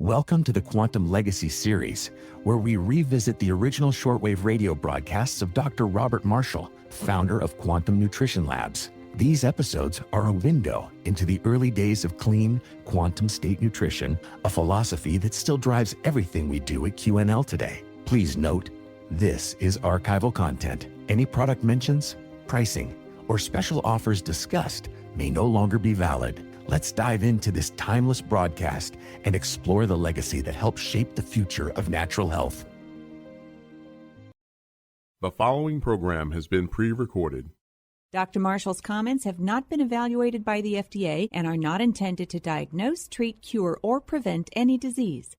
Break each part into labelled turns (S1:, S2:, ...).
S1: Welcome to the Quantum Legacy series, where we revisit the original shortwave radio broadcasts of Dr. Robert Marshall, founder of Quantum Nutrition Labs. These episodes are a window into the early days of clean, quantum state nutrition, a philosophy that still drives everything we do at QNL today. Please note, this is archival content. Any product mentions, pricing, or special offers discussed may no longer be valid. Let's dive into this timeless broadcast and explore the legacy that helped shape the future of natural health.
S2: The following program has been pre-recorded.
S3: Dr. Marshall's comments have not been evaluated by the FDA and are not intended to diagnose, treat, cure, or prevent any disease.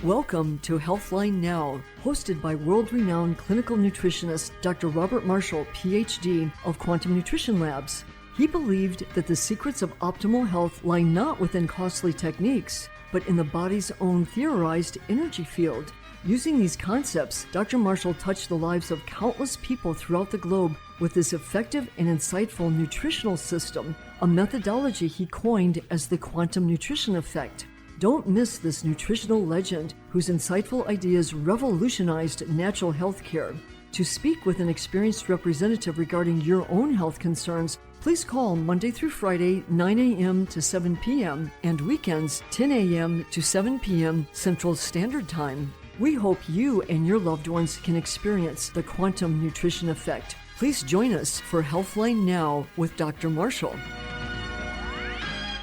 S4: Welcome to Healthline Now, hosted by world-renowned clinical nutritionist Dr. Robert Marshall, PhD, of Quantum Nutrition Labs. He believed that the secrets of optimal health lie not within costly techniques, but in the body's own theorized energy field. Using these concepts, Dr. Marshall touched the lives of countless people throughout the globe with this effective and insightful nutritional system, a methodology he coined as the quantum nutrition effect. Don't miss this nutritional legend whose insightful ideas revolutionized natural health care. To speak with an experienced representative regarding your own health concerns, please call Monday through Friday, 9 a.m. to 7 p.m. and weekends, 10 a.m. to 7 p.m. Central Standard Time. We hope you and your loved ones can experience the quantum nutrition effect. Please join us for Healthline Now with Dr. Marshall.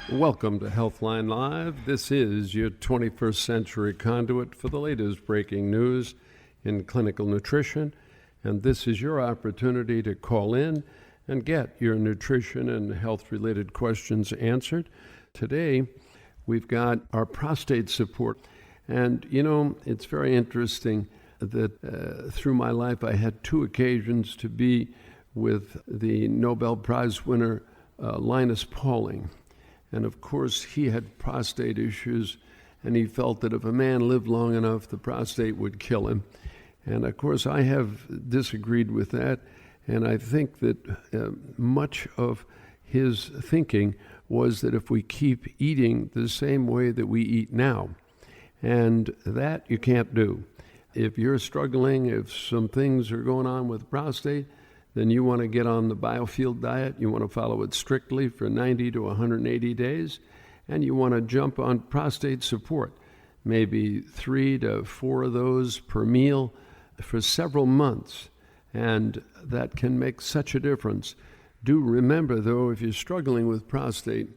S5: Welcome to Healthline Live. This is your 21st century conduit for the latest breaking news in clinical nutrition, and this is your opportunity to call in and get your nutrition and health-related questions answered. Today, we've got our prostate support, and you know, it's very interesting that through my life I had two occasions to be with the Nobel Prize winner Linus Pauling. And of course, he had prostate issues, and he felt that if a man lived long enough, the prostate would kill him. And of course, I have disagreed with that, and I think that much of his thinking was that if we keep eating the same way that we eat now, and that you can't do. If you're struggling, if some things are going on with prostate, then you want to get on the biofield diet. You want to follow it strictly for 90 to 180 days, and you want to jump on prostate support, maybe 3 to 4 of those per meal for several months, and that can make such a difference. Do remember, though, if you're struggling with prostate,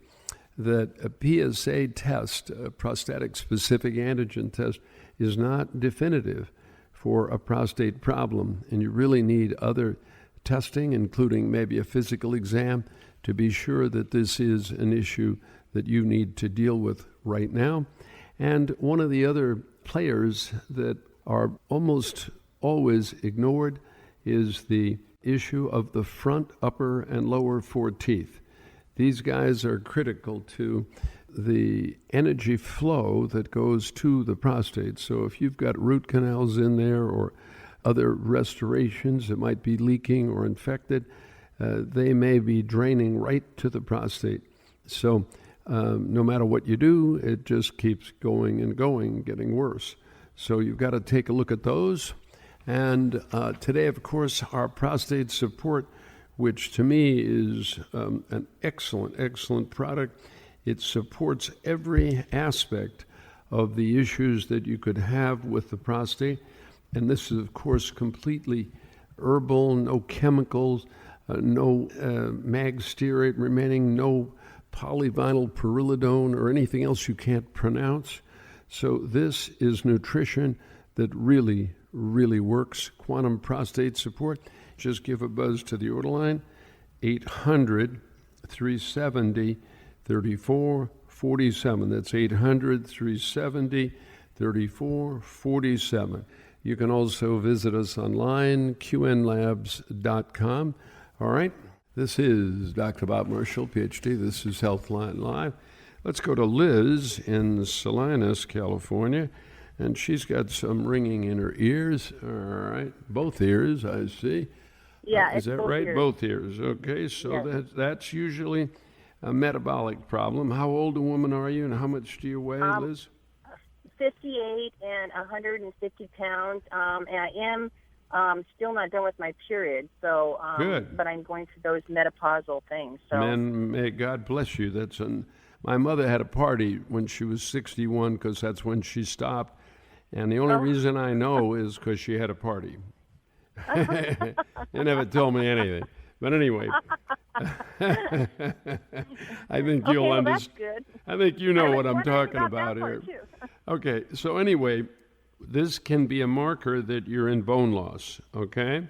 S5: that a PSA test, a prostatic-specific antigen test, is not definitive for a prostate problem, and you really need other testing, including maybe a physical exam, to be sure that this is an issue that you need to deal with right now. And one of the other players that are almost always ignored is the issue of the front, upper, and lower 4 teeth. These guys are critical to the energy flow that goes to the prostate. So if you've got root canals in there or other restorations that might be leaking or infected, they may be draining right to the prostate. So no matter what you do, it just keeps going and going, getting worse. So you've got to take a look at those. And today, of course, our prostate support, which to me is an excellent product. It supports every aspect of the issues that you could have with the prostate. And this is, of course, completely herbal, no chemicals, no mag stearate remaining, no polyvinyl pyrrolidone or anything else you can't pronounce. So this is nutrition that really, really works. Quantum prostate support. Just give a buzz to the order line, 800-370-3447. That's 800-370-3447. You can also visit us online, qnlabs.com. All right, this is Dr. Bob Marshall, PhD. This is Healthline Live. Let's go to Liz in Salinas, California, and she's got some ringing in her ears. All right, both ears, I see.
S6: Yeah,
S5: is that right?
S6: Ears.
S5: Both ears. Okay, so
S6: yes.
S5: that's usually a metabolic problem. How old a woman are you, and how much do you weigh, Liz?
S6: 58 and 150 pounds, and I am still not done with my period. So,
S5: Good.
S6: But I'm going through those menopausal things. So,
S5: Man, may God bless you. My mother had a party when she was 61 because that's when she stopped, and the only reason I know is because she had a party. You never told me anything. But anyway, I think you'll understand.
S6: That's good.
S5: I think you know what I'm
S6: wondering
S5: talking about
S6: that
S5: here.
S6: part, too.
S5: Okay, so anyway, this can be a marker that you're in bone loss, okay?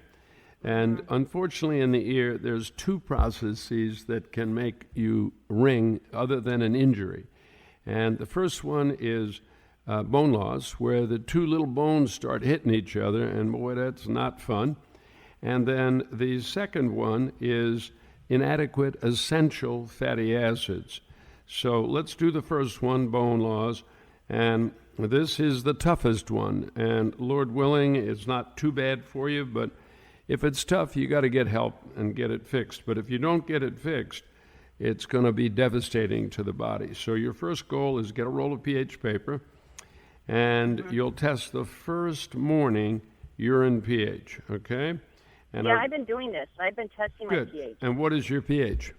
S5: And unfortunately in the ear, there's two processes that can make you ring other than an injury. And the first one is bone loss, where the two little bones start hitting each other, and boy, that's not fun. And then the second one is inadequate essential fatty acids. So let's do the first one, bone loss. And this is the toughest one. And Lord willing, it's not too bad for you, but if it's tough, you got to get help and get it fixed. But if you don't get it fixed, it's going to be devastating to the body. So your first goal is get a roll of pH paper, and you'll test the first morning urine pH, okay? And
S6: I've been doing this. I've been testing my pH.
S5: And what is your pH?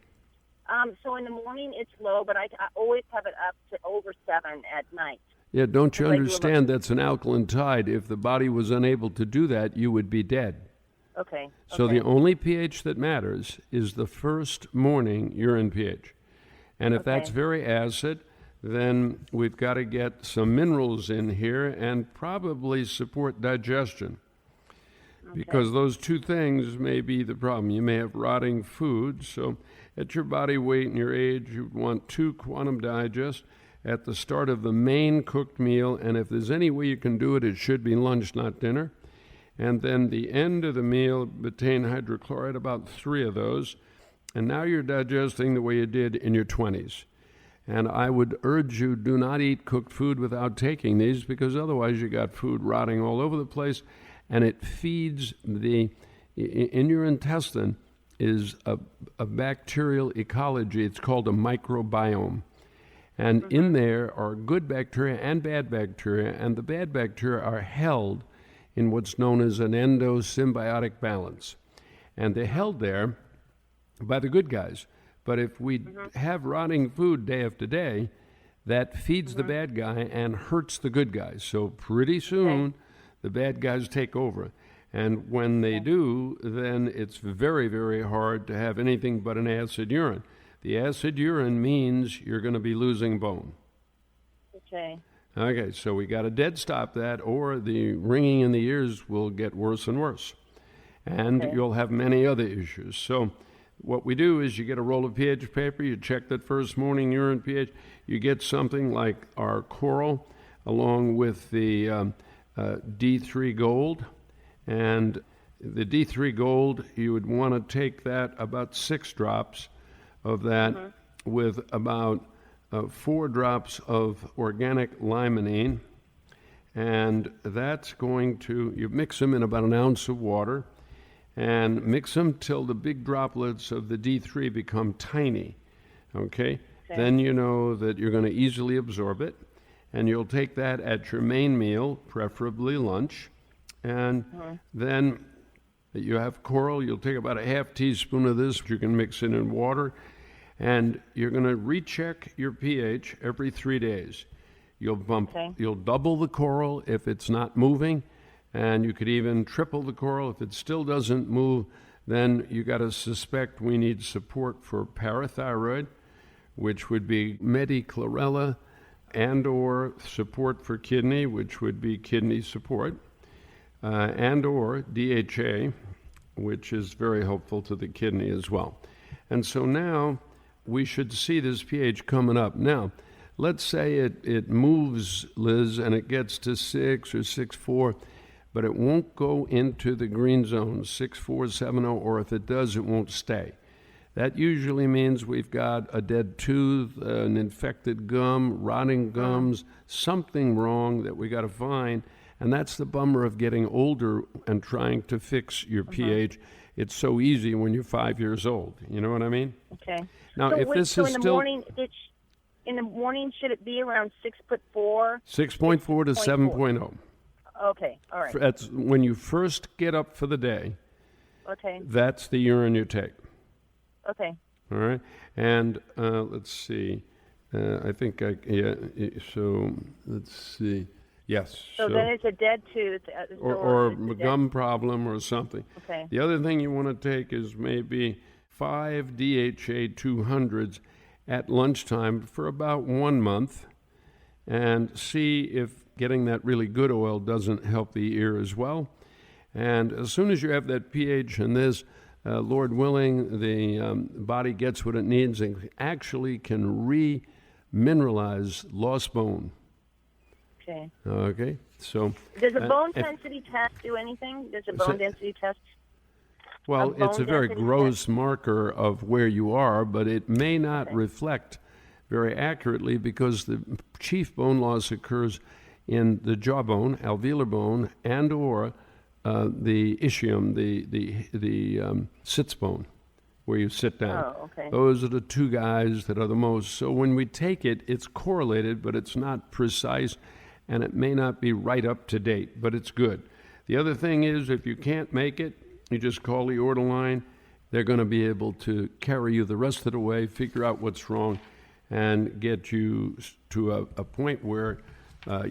S6: So in the morning it's low, but I always have it up to over 7 at night.
S5: Yeah, don't you understand that's an alkaline tide? If the body was unable to do that, you would be dead.
S6: Okay.
S5: So the only pH that matters is the first morning urine pH. And if that's very acid, then we've got to get some minerals in here and probably support digestion. Because those two things may be the problem. You may have rotting food, so at your body weight and your age, you'd want 2 Quantum Digest at the start of the main cooked meal, and if there's any way you can do it, it should be lunch, not dinner. And then the end of the meal, betaine hydrochloride, about 3 of those, and now you're digesting the way you did in your 20s. And I would urge you, do not eat cooked food without taking these, because otherwise you got food rotting all over the place, and it feeds in your intestine is a bacterial ecology. It's called a microbiome. And in there are good bacteria and bad bacteria, and the bad bacteria are held in what's known as an endosymbiotic balance. And they're held there by the good guys. But if we have rotting food day after day, that feeds the bad guy and hurts the good guys. So pretty soon, the bad guys take over. And when they do, then it's very, very hard to have anything but an acid urine. The acid urine means you're going to be losing bone. Okay, so we got to dead stop that, or the ringing in the ears will get worse and worse. And you'll have many other issues. So what we do is you get a roll of pH paper, you check that first morning urine pH, you get something like our coral along with the D3 gold. And the D3 gold, you would want to take that about 6 drops of that with about 4 drops of organic limonene. And that's going to, you mix them in about an ounce of water and mix them till the big droplets of the D3 become tiny. Okay? Then you know that you're going to easily absorb it. And you'll take that at your main meal, preferably lunch. And then you have coral. You'll take about a half teaspoon of this. You can mix it in water. And you're going to recheck your pH every 3 days. You'll double the coral if it's not moving. And you could even triple the coral. If it still doesn't move, then you got to suspect we need support for parathyroid, which would be metachlorella, and or support for kidney, which would be kidney support, and or DHA, which is very helpful to the kidney as well. And so now we should see this pH coming up. Now, let's say it moves, Liz, and it gets to 6 or 6.4, but it won't go into the green zone, 6.4, 7.0, or if it does, it won't stay. That usually means we've got a dead tooth, an infected gum, rotting gums, something wrong that we got to find. And that's the bummer of getting older and trying to fix your pH. It's so easy when you're 5 years old. You know what I mean?
S6: Okay.
S5: Now,
S6: So
S5: if
S6: wait,
S5: this
S6: so
S5: is
S6: in the
S5: still
S6: morning, in the morning, should it be around 6'4"?
S5: 6.4 to 7.0.
S6: Okay, all right.
S5: That's when you first get up for the day.
S6: Okay,
S5: That's the urine you take.
S6: okay.
S5: All right, and let's see. I think so let's see. Yes.
S6: So then it's a dead tooth.
S5: Or
S6: it's
S5: a
S6: dead-
S5: gum problem or something.
S6: Okay.
S5: The other thing you want to take is maybe 5 DHA 200s at lunchtime for about 1 month, and see if getting that really good oil doesn't help the ear as well. And as soon as you have that pH in this, Lord willing, the body gets what it needs and actually can re-mineralize lost bone.
S6: Okay.
S5: Okay, so...
S6: Does a bone density test do anything? Does a bone density test?
S5: Well, it's a very
S6: density
S5: gross marker of where you are, but it may not reflect very accurately because the chief bone loss occurs in the jawbone, alveolar bone, and or the ischium, the sits bone, where you sit down.
S6: Oh, okay.
S5: Those are the two guys that are the most. So when we take it, it's correlated, but it's not precise, and it may not be right up to date, but it's good. The other thing is, if you can't make it, you just call the order line. They're going to be able to carry you the rest of the way, figure out what's wrong, and get you to a point where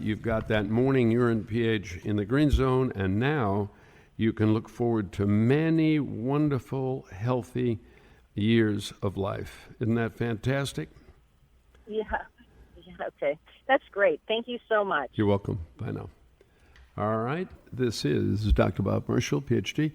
S5: you've got that morning urine pH in the green zone, and now you can look forward to many wonderful, healthy years of life. Isn't that fantastic?
S6: Yeah, okay. That's great. Thank you so much.
S5: You're welcome. Bye now. All right. This is Dr. Bob Marshall, PhD.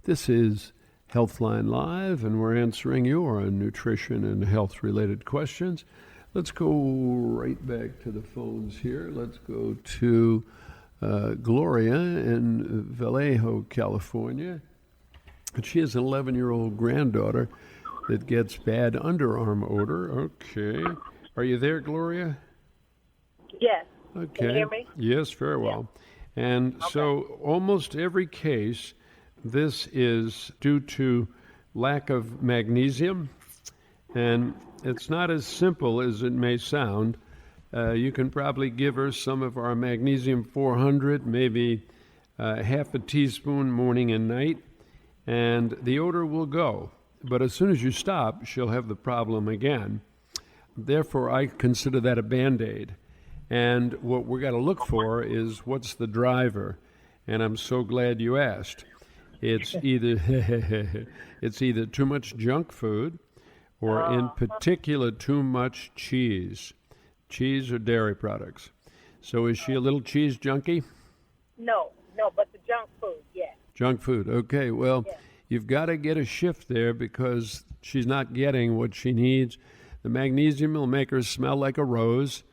S5: This is Healthline Live, and we're answering your nutrition and health-related questions. Let's go right back to the phones here. Let's go to Gloria in Vallejo, California. And she has an 11-year-old granddaughter that gets bad underarm odor. Okay. Are you there, Gloria?
S6: Yes.
S5: Okay.
S6: Can you hear me?
S5: Yes, very well. And so almost every case, this is due to lack of magnesium, and it's not as simple as it may sound. You can probably give her some of our magnesium 400, maybe half a teaspoon morning and night, and the odor will go. But as soon as you stop, she'll have the problem again. Therefore, I consider that a Band-Aid. And what we're going to look for is what's the driver. And I'm so glad you asked. It's either too much junk food, or in particular too much cheese or dairy products. So is she a little cheese junkie?
S6: No, but the junk food, yes.
S5: Junk food, okay. Well, you've got to get a shift there because she's not getting what she needs. The magnesium will make her smell like a rose.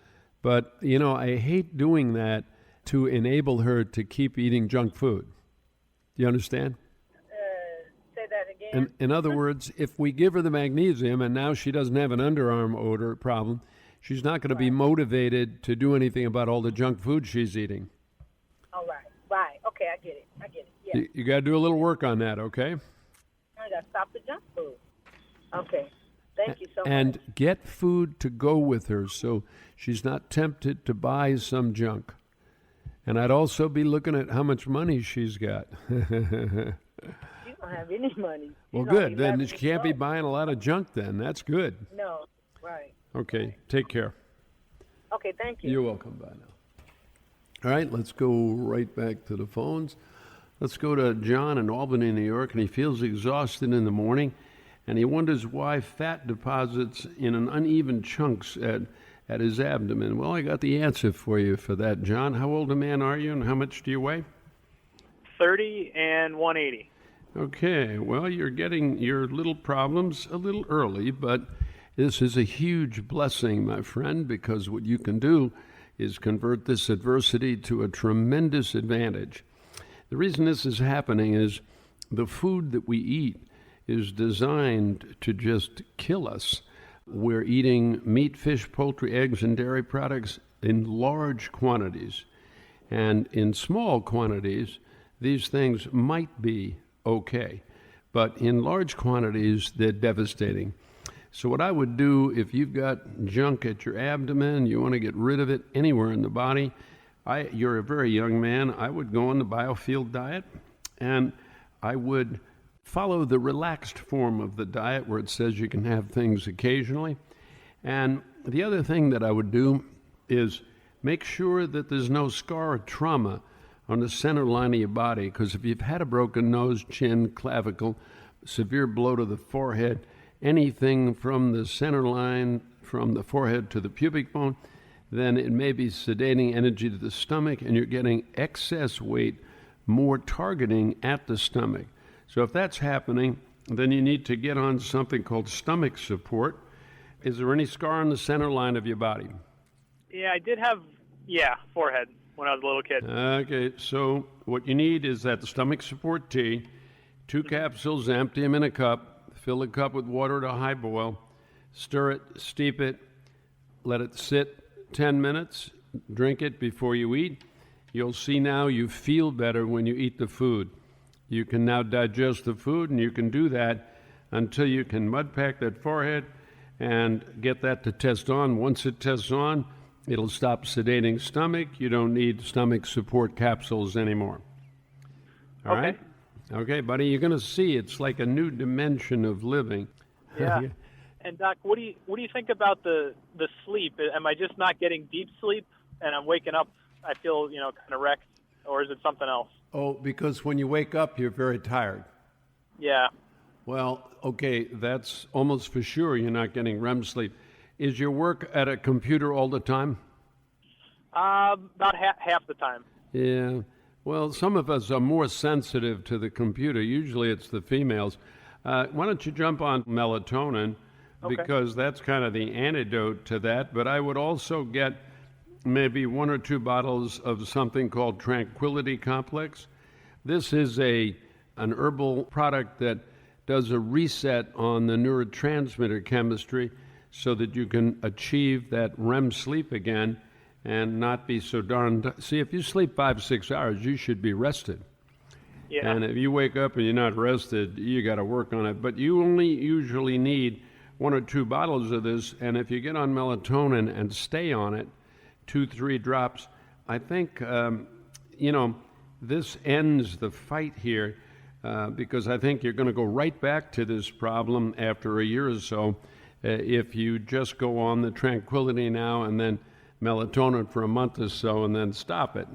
S5: But, you know, I hate doing that to enable her to keep eating junk food. Do you understand?
S6: Say that again.
S5: In other words, if we give her the magnesium and now she doesn't have an underarm odor problem, she's not going to be motivated to do anything about all the junk food she's eating.
S6: All right. Right. Okay, I get it. Yeah.
S5: You got to do a little work on that, okay?
S6: I got to stop the junk food. Okay. Thank you so much.
S5: And get food to go with her so she's not tempted to buy some junk. And I'd also be looking at how much money she's got.
S6: She don't have any money.
S5: Well, good. Then she can't be buying a lot of junk then. That's good.
S6: No, right.
S5: Okay, take care.
S6: Okay, thank you.
S5: You're welcome. Bye now. All right, let's go right back to the phones. Let's go to John in Albany, New York, and he feels exhausted in the morning, and he wonders why fat deposits in an uneven chunks at his abdomen. Well, I got the answer for you for that, John. How old a man are you, and how much do you weigh?
S7: 30 and 180.
S5: Okay, well, you're getting your little problems a little early, but this is a huge blessing, my friend, because what you can do is convert this adversity to a tremendous advantage. The reason this is happening is the food that we eat is designed to just kill us. We're eating meat, fish, poultry, eggs, and dairy products in large quantities. And in small quantities, these things might be okay. But in large quantities, they're devastating. So what I would do, if you've got junk at your abdomen, you want to get rid of it anywhere in the body, you're a very young man, I would go on the biofield diet, and I would follow the relaxed form of the diet where it says you can have things occasionally. And the other thing that I would do is make sure that there's no scar or trauma on the center line of your body, because if you've had a broken nose, chin, clavicle, severe blow to the forehead, anything from the center line, from the forehead to the pubic bone, then it may be sedating energy to the stomach, and you're getting excess weight, more targeting at the stomach. So if that's happening, then you need to get on something called stomach support. Is there any scar on the center line of your body?
S7: Yeah, I did have, forehead when I was a little kid.
S5: Okay, so what you need is that stomach support tea, 2 capsules, empty them in a cup, fill the cup with water to high boil, stir it, steep it, let it sit 10 minutes, drink it before you eat. You'll see now you feel better when you eat the food. You can now digest the food, and you can do that until you can mud pack that forehead and get that to test on. Once it tests on, it'll stop sedating stomach. You don't need stomach support capsules anymore. All right? Okay, buddy, you're going to see it's like a new dimension of living.
S7: Yeah. And Doc, what do you think about the sleep? Am I just not getting deep sleep, and I'm waking up, I feel, kind of wrecked, or is it something else?
S5: Oh, because when you wake up, you're very tired.
S7: Yeah.
S5: Well, okay, that's almost for sure you're not getting REM sleep. Is your work at a computer all the time?
S7: About half the time.
S5: Yeah. Well, some of us are more sensitive to the computer. Usually it's the females. Why don't you jump on melatonin?
S7: Okay.
S5: Because that's kind of the antidote to that. But I would also get maybe 1 or 2 bottles of something called Tranquility Complex. This is an herbal product that does a reset on the neurotransmitter chemistry so that you can achieve that REM sleep again and not be so darn... See, if you sleep 5-6 hours, you should be rested.
S7: Yeah.
S5: And if you wake up and you're not rested, you got to work on it. But you only usually need 1 or 2 bottles of this, and if you get on melatonin and stay on it, 2-3 drops, I think, this ends the fight here because I think you're going to go right back to this problem after a year or so if you just go on the Tranquility now and then melatonin for a month or so and then stop it.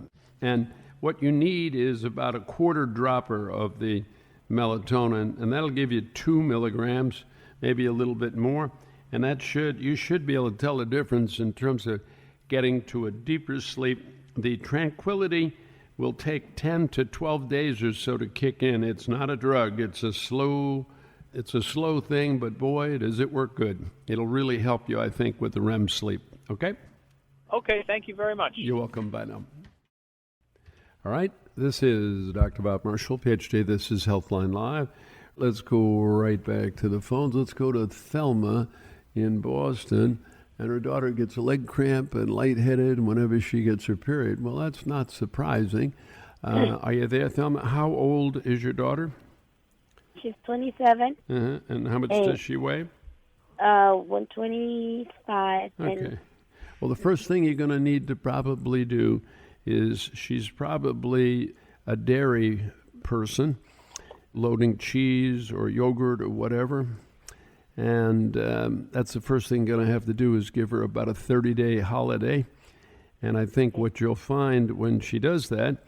S5: And what you need is about a 1/4 dropper of the melatonin, and that'll give you 2 milligrams, maybe a little bit more, and you should be able to tell the difference in terms of getting to a deeper sleep. The Tranquility will take 10 to 12 days or so to kick in. It's not a drug. It's a slow thing, but boy, does it work good. It'll really help you, I think, with the REM sleep. Okay?
S7: Okay, thank you very much.
S5: You're welcome. Bye now. All right, this is Dr. Bob Marshall, PhD. This is Healthline Live. Let's go right back to the phones. Let's go to Thelma in Boston. And her daughter gets a leg cramp and lightheaded whenever she gets her period. Well, that's not surprising. Are you there, Thelma? How old is your daughter?
S8: She's 27.
S5: And how much does she weigh?
S8: 125.
S5: Okay. Well, the first thing you're going to need to probably do is she's probably a dairy person, loading cheese or yogurt or whatever. And that's the first thing you're going to have to do is give her about a 30-day holiday. And I think what you'll find when she does that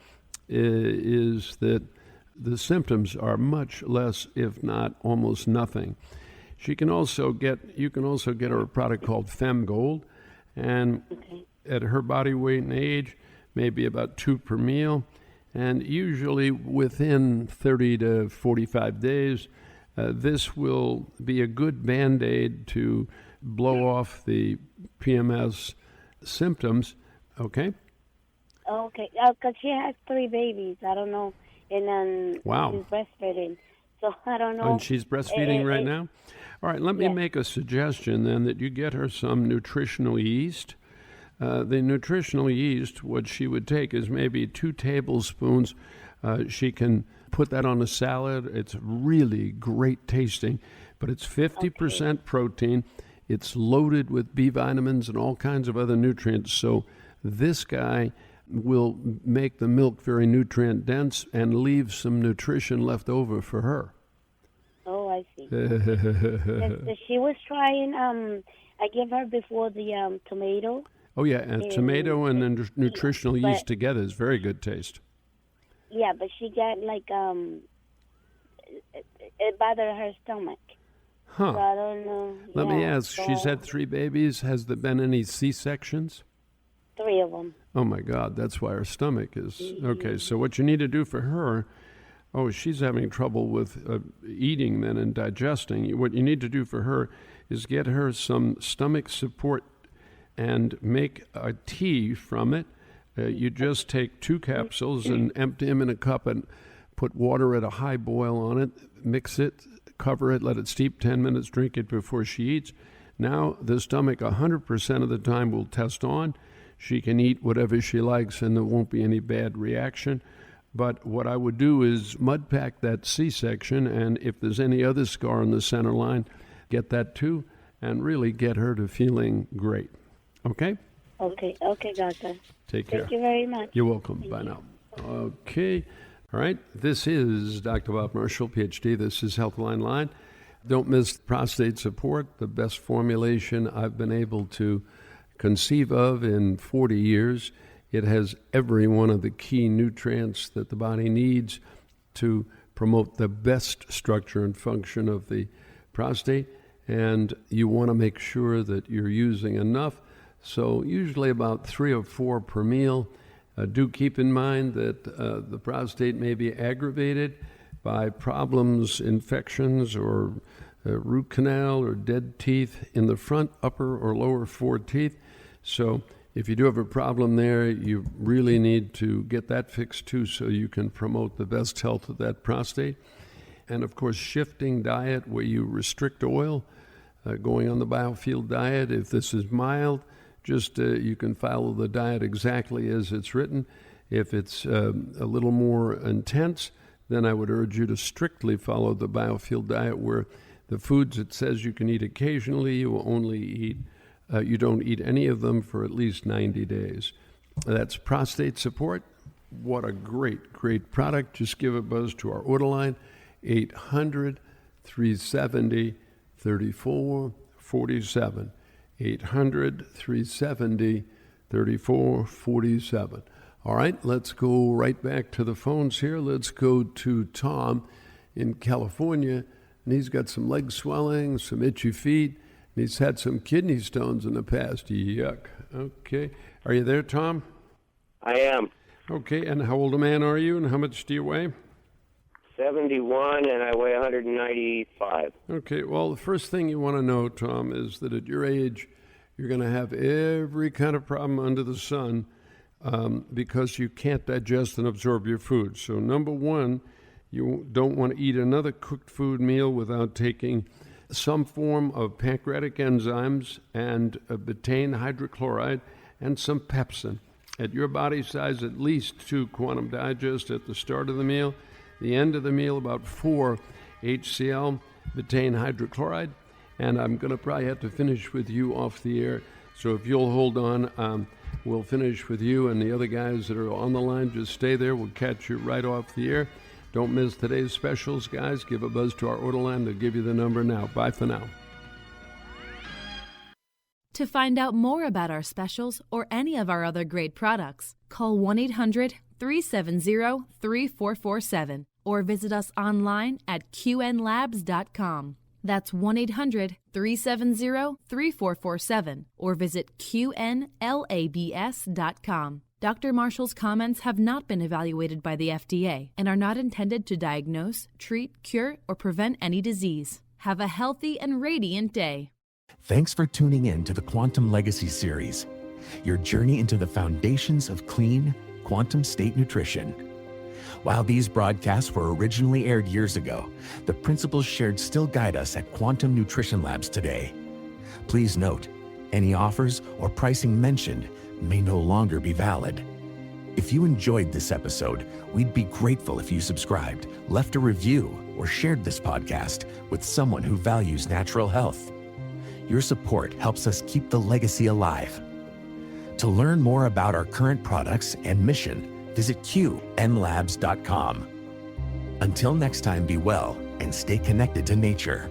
S5: is that the symptoms are much less, if not almost nothing. You can also get her a product called Fem Gold, and at her body weight and age, maybe about 2 per meal, and usually within 30 to 45 days, this will be a good Band-Aid to blow off the PMS symptoms, okay?
S8: Okay, because she has 3 babies. I don't know. And then she's breastfeeding. So I don't know.
S5: And she's breastfeeding right now? All right, let me make a suggestion then that you get her some nutritional yeast. The nutritional yeast, what she would take is maybe 2 tablespoons. She can put that on a salad. It's really great tasting. but it's 50% protein. It's loaded with B vitamins and all kinds of other nutrients. So this guy will make the milk very nutrient dense and leave some nutrition left over for her.
S8: Oh, I see. She was trying, I gave her before the tomato.
S5: Oh, yeah, and tomato and then nutritional yeast together is very good taste.
S8: Yeah, but she got like, it bothered her stomach.
S5: Huh.
S8: So I don't know.
S5: Let me ask, she's had 3 babies. Has there been any C-sections?
S8: 3 of them.
S5: Oh, my God, that's why her stomach is... Okay, so what you need to do for her... Oh, she's having trouble with eating then and digesting. What you need to do for her is get her some stomach support and make a tea from it. You just take 2 capsules and empty them in a cup and put water at a high boil on it, mix it, cover it, let it steep 10 minutes, drink it before she eats. Now the stomach 100% of the time will test on. She can eat whatever she likes and there won't be any bad reaction. But what I would do is mud pack that C-section, and if there's any other scar in the center line, get that too, and really get her to feeling great. Okay?
S8: Okay, doctor.
S5: Take care.
S8: Thank you very much.
S5: You're welcome. Bye now. Okay. All right. This is Dr. Bob Marshall, PhD. This is Healthline Line. Don't miss prostate support, the best formulation I've been able to conceive of in 40 years. It has every one of the key nutrients that the body needs to promote the best structure and function of the prostate, and you want to make sure that you're using enough. So usually about 3 or 4 per meal. Do keep in mind that the prostate may be aggravated by problems, infections, or root canal or dead teeth in the front, upper, or lower 4 teeth. So if you do have a problem there, you really need to get that fixed too so you can promote the best health of that prostate. And of course, shifting diet where you restrict oil, going on the biofield diet. If this is mild, just you can follow the diet exactly as it's written. If it's a little more intense, then I would urge you to strictly follow the biofield diet where the foods it says you can eat occasionally, you will only eat you don't eat any of them for at least 90 days. That's prostate support. What a great, great product. Just give a buzz to our order line, 800-370-3447. 800-370-3447. All right, let's go right back to the phones here. Let's go to Tom in California. And he's got some leg swelling, some itchy feet. He's had some kidney stones in the past. Yuck. Okay. Are you there, Tom?
S9: I am.
S5: Okay. And how old a man are you, and how much do you weigh?
S9: 71, and I weigh 195.
S5: Okay. Well, the first thing you want to know, Tom, is that at your age, you're going to have every kind of problem under the sun because you can't digest and absorb your food. So, number one, you don't want to eat another cooked food meal without taking some form of pancreatic enzymes and betaine hydrochloride and some pepsin. At your body size, at least 2 Quantum Digest at the start of the meal. The end of the meal, about 4 HCl betaine hydrochloride. And I'm going to probably have to finish with you off the air. So if you'll hold on, we'll finish with you, and the other guys that are on the line, just stay there. We'll catch you right off the air. Don't miss today's specials, guys. Give a buzz to our order line. They'll give you the number now. Bye for now.
S10: To find out more about our specials or any of our other great products, call 1-800-370-3447 or visit us online at qnlabs.com. That's 1-800-370-3447 or visit qnlabs.com. Dr. Marshall's comments have not been evaluated by the FDA and are not intended to diagnose, treat, cure, or prevent any disease. Have a healthy and radiant day.
S1: Thanks for tuning in to the Quantum Legacy series, your journey into the foundations of clean, quantum state nutrition. While these broadcasts were originally aired years ago, the principles shared still guide us at Quantum Nutrition Labs today. Please note, any offers or pricing mentioned may no longer be valid. If you enjoyed this episode, we'd be grateful if you subscribed, left a review, or shared this podcast with someone who values natural health. Your support helps us keep the legacy alive. To learn more about our current products and mission, visit qnlabs.com. Until next time, be well and stay connected to nature.